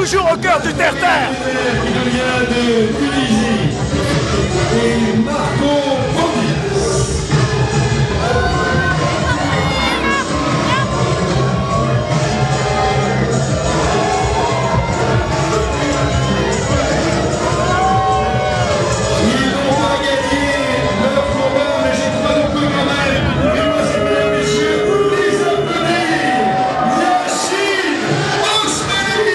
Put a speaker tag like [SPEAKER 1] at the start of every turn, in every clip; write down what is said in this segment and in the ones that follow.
[SPEAKER 1] toujours au cœur du terre-terre.
[SPEAKER 2] Il vient de Tunisie et Marco Mobiles. Ils n'ont pas gagné leur combat, mais je crois qu'on peut quand même. Mesdames et messieurs, les applaudissements. Yacine Ousmane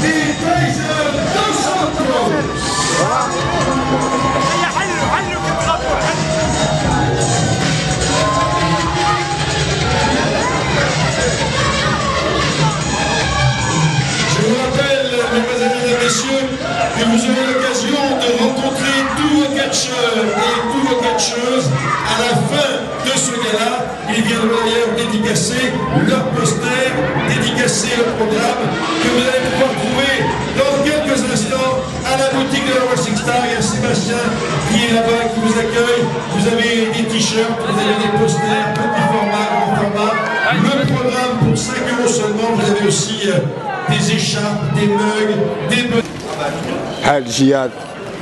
[SPEAKER 2] et Tyson Dos Santos. Je vous rappelle, mesdemoiselles et messieurs, que vous aurez l'occasion de rencontrer tous vos catcheurs et toutes vos catcheuses à la fin de ce gala. Ils viendront d'ailleurs dédicacer leur poster, dédicacer le programme que vous allez pouvoir trouver dans quelques instants à la boutique de la Wrestling Star. Il y a Sébastien qui est là-bas, qui vous accueille. Vous avez des t-shirts, vous avez des posters, petit format, grand format. Le programme pour 5 € seulement. Vous avez aussi des écharpes, des mugs, des bonnets.
[SPEAKER 3] Al Jihad,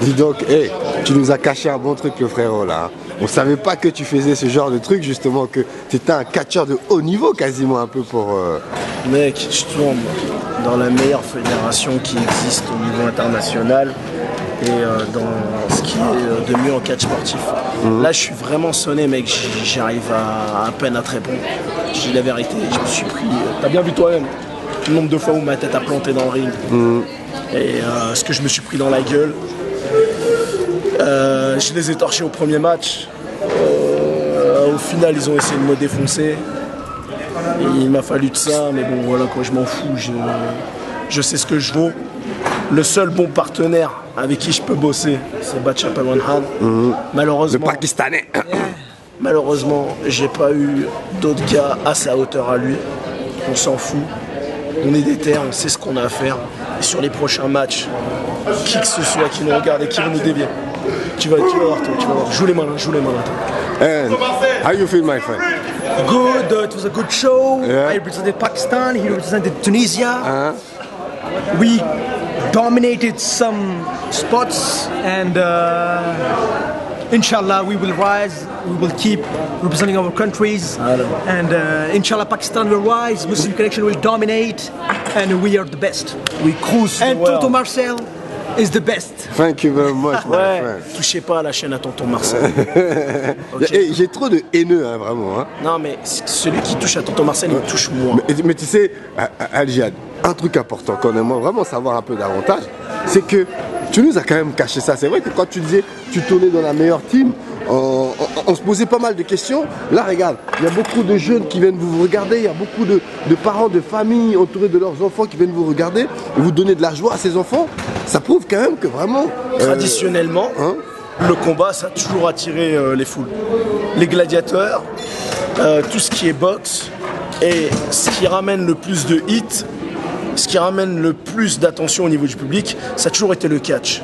[SPEAKER 3] dis donc, hey, tu nous as caché un bon truc le frérot là. On savait pas que tu faisais ce genre de truc justement, que tu étais un catcheur de haut niveau quasiment un peu pour...
[SPEAKER 4] Mec, je tourne dans la meilleure fédération qui existe au niveau international et dans ce qui est de mieux en catch sportif. Là je suis vraiment sonné mec, j'arrive à peine à te répondre. Je dis la vérité, je me suis pris... T'as bien vu toi-même le nombre de fois où ma tête a planté dans le ring. Et ce que je me suis pris dans la gueule. Je les ai torchés au premier match. Au final, ils ont essayé de me défoncer. Et il m'a fallu de ça, mais bon, voilà, quoi, je m'en fous. Je sais ce que je vaux. Le seul bon partenaire avec qui je peux bosser, c'est Batchap Alwanhan. Malheureusement,
[SPEAKER 3] Le Pakistanais.
[SPEAKER 4] malheureusement, j'ai pas eu d'autres gars à sa hauteur à lui. On s'en fout. On est déter, on sait ce qu'on a à faire. Et sur les prochains matchs, qui que ce soit qui nous regarde et qui va nous dévier, tu vas voir, toi, tu vas voir. Joue les malins, toi.
[SPEAKER 3] And how you feel my friend?
[SPEAKER 5] Good, it was a good show.
[SPEAKER 3] Yeah.
[SPEAKER 5] I represented Pakistan, he represented Tunisia.
[SPEAKER 3] Hein?
[SPEAKER 5] We dominated some spots and inshallah we will rise, we will keep representing our countries and inshallah Pakistan will rise, Muslim Connection will dominate and we are the best.
[SPEAKER 4] We cruise
[SPEAKER 5] And
[SPEAKER 4] the world.
[SPEAKER 5] Tonton Marcel is the best.
[SPEAKER 3] Thank you very much my
[SPEAKER 4] Ouais,
[SPEAKER 3] friend.
[SPEAKER 4] touchez pas à la chaîne à Tonton Marcel. Ok.
[SPEAKER 3] Hey, j'ai trop de haineux hein, vraiment. Hein.
[SPEAKER 4] Non mais celui qui touche à Tonton Marcel, il me touche moi.
[SPEAKER 3] Mais tu sais, Al Jihad, un truc important qu'on aimerait vraiment savoir un peu davantage, c'est que tu nous as quand même caché ça. C'est vrai que quand tu disais tu tournais dans la meilleure team, on se posait pas mal de questions. Là, regarde, il y a beaucoup de jeunes qui viennent vous regarder, il y a beaucoup de parents, de familles entourés de leurs enfants qui viennent vous regarder et vous donner de la joie à ces enfants. Ça prouve quand même que vraiment...
[SPEAKER 4] Traditionnellement, le combat, ça a toujours attiré les foules. Les gladiateurs, tout ce qui est boxe, et ce qui ramène le plus de hits, ce qui ramène le plus d'attention au niveau du public, ça a toujours été le catch.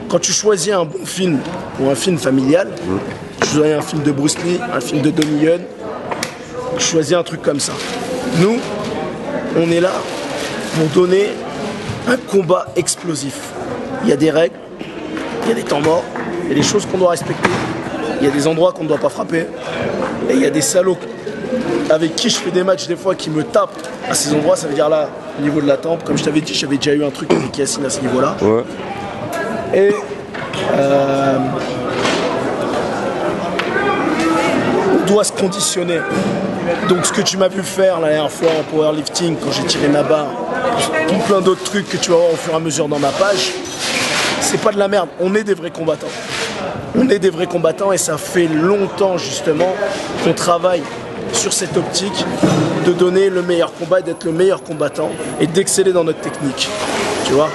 [SPEAKER 4] Quand tu choisis un bon film ou un film familial, tu choisis un film de Bruce Lee, un film de Donnie Yen, tu choisis un truc comme ça. Nous, on est là pour donner un combat explosif. Il y a des règles, il y a des temps morts, il y a des choses qu'on doit respecter, il y a des endroits qu'on ne doit pas frapper, et il y a des salauds avec qui je fais des matchs des fois qui me tapent à ces endroits, ça veut dire là, au niveau de la tempe, comme je t'avais dit, j'avais déjà eu un truc avec Yacine à ce niveau-là.
[SPEAKER 3] Ouais.
[SPEAKER 4] Et on doit se conditionner. Donc ce que tu m'as vu faire la dernière fois en powerlifting, quand j'ai tiré ma barre, tout plein d'autres trucs que tu vas voir au fur et à mesure dans ma page, c'est pas de la merde, on est des vrais combattants. On est des vrais combattants et ça fait longtemps justement qu'on travaille sur cette optique de donner le meilleur combat, d'être le meilleur combattant et d'exceller dans notre technique. Tu vois ?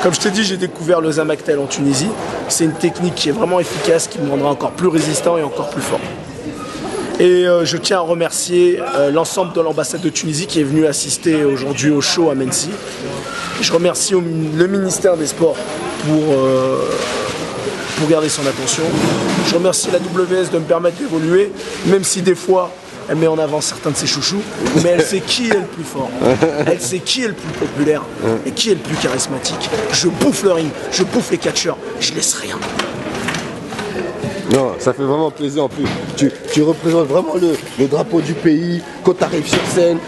[SPEAKER 4] Comme je t'ai dit, j'ai découvert le Zamaktel en Tunisie. C'est une technique qui est vraiment efficace, qui me rendra encore plus résistant et encore plus fort. Et je tiens à remercier l'ensemble de l'ambassade de Tunisie qui est venu assister aujourd'hui au show à Mency. Je remercie le ministère des Sports pour garder son attention. Je remercie la WS de me permettre d'évoluer, même si des fois elle met en avant certains de ses chouchous, mais elle sait qui est le plus fort. Elle sait qui est le plus populaire et qui est le plus charismatique. Je bouffe le ring, je bouffe les catcheurs, je laisse rien.
[SPEAKER 3] Non, ça fait vraiment plaisir en plus. Tu représentes vraiment le drapeau du pays. Quand tu arrives sur scène,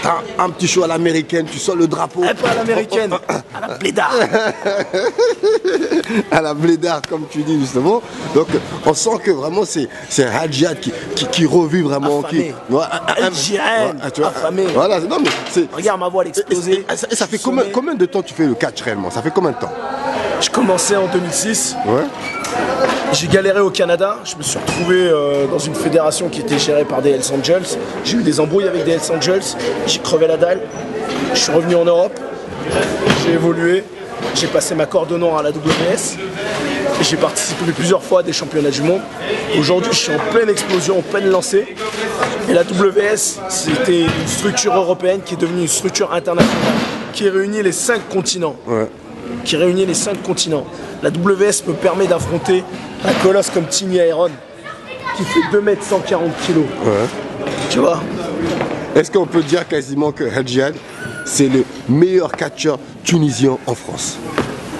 [SPEAKER 3] as un petit show à l'américaine, tu sors le drapeau.
[SPEAKER 4] Pas à l'américaine, à la blédarde.
[SPEAKER 3] À la blédarde, comme tu dis justement. Donc on sent que vraiment c'est un Hadjad qui revit vraiment.
[SPEAKER 4] Affamé. Affamé.
[SPEAKER 3] Voilà, non, mais
[SPEAKER 4] regarde ma voix, elle explosée.
[SPEAKER 3] Et ça fait combien de temps tu fais le catch réellement? Ça fait combien de temps?
[SPEAKER 4] Je commençais en 2006.
[SPEAKER 3] Ouais.
[SPEAKER 4] J'ai galéré au Canada, je me suis retrouvé dans une fédération qui était gérée par des Hells Angels. J'ai eu des embrouilles avec des Hells Angels, j'ai crevé la dalle. Je suis revenu en Europe, j'ai évolué, j'ai passé ma corde d'honneur à la WS. Et j'ai participé plusieurs fois à des championnats du monde. Aujourd'hui, je suis en pleine explosion, en pleine lancée. Et la WS, c'était une structure européenne qui est devenue une structure internationale qui réunit les 5 continents.
[SPEAKER 3] Ouais.
[SPEAKER 4] Qui réunit les 5 continents. La WS me permet d'affronter un colosse comme Tiny Iron, qui fait 2 mètres 140 kg.
[SPEAKER 3] Ouais.
[SPEAKER 4] Tu vois?
[SPEAKER 3] Est-ce qu'on peut dire quasiment que Hadjad, c'est le meilleur catcheur tunisien en France?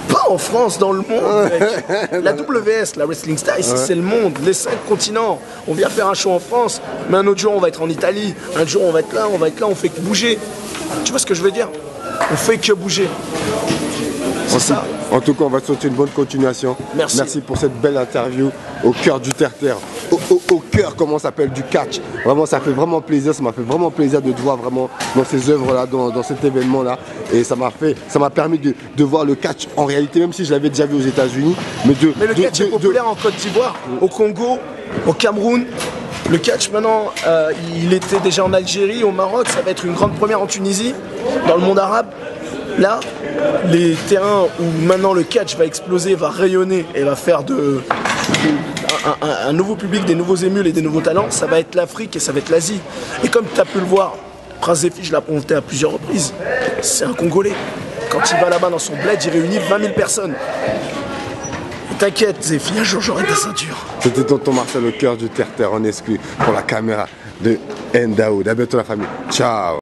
[SPEAKER 4] Pas en France, dans le monde, mec. La WS, la Wrestling Style, c'est le monde, les 5 continents. On vient faire un show en France, mais un autre jour on va être en Italie, un jour on va être là, on fait que bouger. Tu vois ce que je veux dire? On fait que bouger. C'est ça.
[SPEAKER 3] En tout cas, on va te souhaiter une bonne continuation.
[SPEAKER 4] Merci.
[SPEAKER 3] Merci pour cette belle interview au cœur du terre-terre, au cœur, comment ça s'appelle, du catch. Vraiment, ça fait vraiment plaisir. Ça m'a fait vraiment plaisir de te voir vraiment dans ces œuvres-là, dans cet événement-là. Et ça m'a permis de voir le catch en réalité, même si je l'avais déjà vu aux États-Unis. Mais
[SPEAKER 4] le catch est populaire en Côte d'Ivoire, au Congo, au Cameroun. Le catch maintenant, il était déjà en Algérie, au Maroc. Ça va être une grande première en Tunisie, dans le monde arabe. Là, les terrains où maintenant le catch va exploser, va rayonner et va faire un nouveau public, des nouveaux émules et des nouveaux talents, ça va être l'Afrique et ça va être l'Asie. Et comme tu as pu le voir, Prince Zephy, je l'ai affronté à plusieurs reprises, c'est un Congolais. Quand il va là-bas dans son bled, il réunit 20 000 personnes. T'inquiète Zephy, un jour j'aurai ta ceinture.
[SPEAKER 3] C'était tonton Marcel au cœur du terre-terre en exclu pour la caméra de Ndaoud. À bientôt la famille. Ciao.